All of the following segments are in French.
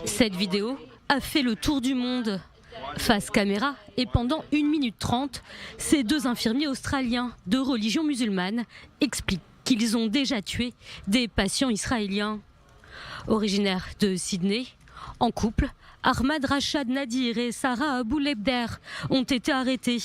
Cette vidéo a fait le tour du monde. Face caméra et pendant 1 minute 30, ces deux infirmiers australiens de religion musulmane expliquent qu'ils ont déjà tué des patients israéliens. Originaires de Sydney, en couple, Ahmad Rachad Nadir et Sarah Abou Lebder ont été arrêtés.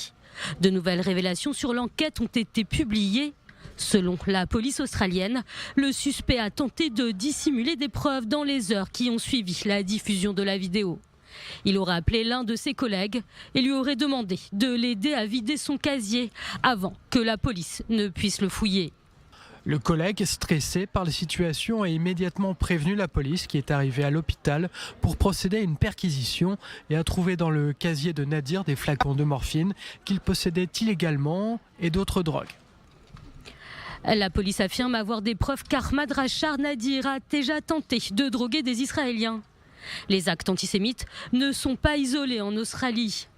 De nouvelles révélations sur l'enquête ont été publiées. Selon la police australienne, le suspect a tenté de dissimuler des preuves dans les heures qui ont suivi la diffusion de la vidéo. Il aurait appelé l'un de ses collègues et lui aurait demandé de l'aider à vider son casier avant que la police ne puisse le fouiller. Le collègue, stressé par la situation, a immédiatement prévenu la police qui est arrivée à l'hôpital pour procéder à une perquisition et a trouvé dans le casier de Nadir des flacons de morphine qu'il possédait illégalement et d'autres drogues. La police affirme avoir des preuves qu'Ahmad Rachad Nadir a déjà tenté de droguer des Israéliens. Les actes antisémites ne sont pas isolés en Australie.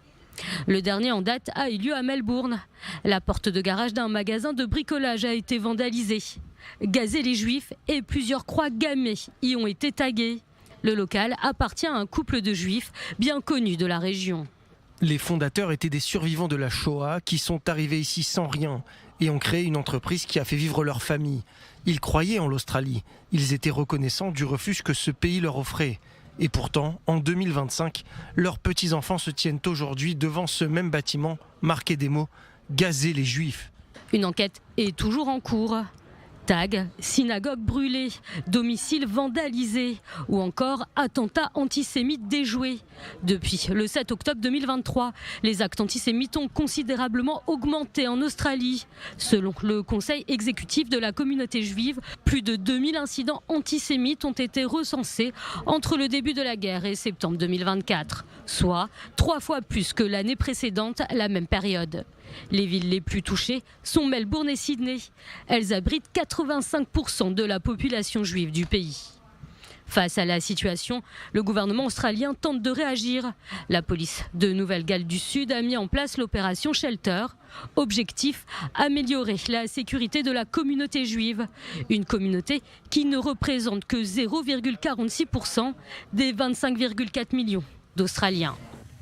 Le dernier en date a eu lieu à Melbourne. La porte de garage d'un magasin de bricolage a été vandalisée. Gazer les juifs et plusieurs croix gammées y ont été taguées. Le local appartient à un couple de juifs bien connus de la région. Les fondateurs étaient des survivants de la Shoah qui sont arrivés ici sans rien et ont créé une entreprise qui a fait vivre leur famille. Ils croyaient en l'Australie. Ils étaient reconnaissants du refuge que ce pays leur offrait. Et pourtant, en 2025, leurs petits-enfants se tiennent aujourd'hui devant ce même bâtiment marqué des mots « Gazer les Juifs ». Une enquête est toujours en cours. Tag, synagogue brûlée, domicile vandalisé ou encore attentat antisémite déjoué. Depuis le 7 octobre 2023, les actes antisémites ont considérablement augmenté en Australie. Selon le conseil exécutif de la communauté juive, plus de 2000 incidents antisémites ont été recensés entre le début de la guerre et septembre 2024, soit 3 fois plus que l'année précédente à la même période. Les villes les plus touchées sont Melbourne et Sydney. Elles abritent 85% de la population juive du pays. Face à la situation, le gouvernement australien tente de réagir. La police de Nouvelle-Galles du Sud a mis en place l'opération Shelter. Objectif, améliorer la sécurité de la communauté juive. Une communauté qui ne représente que 0,46% des 25,4 millions d'Australiens.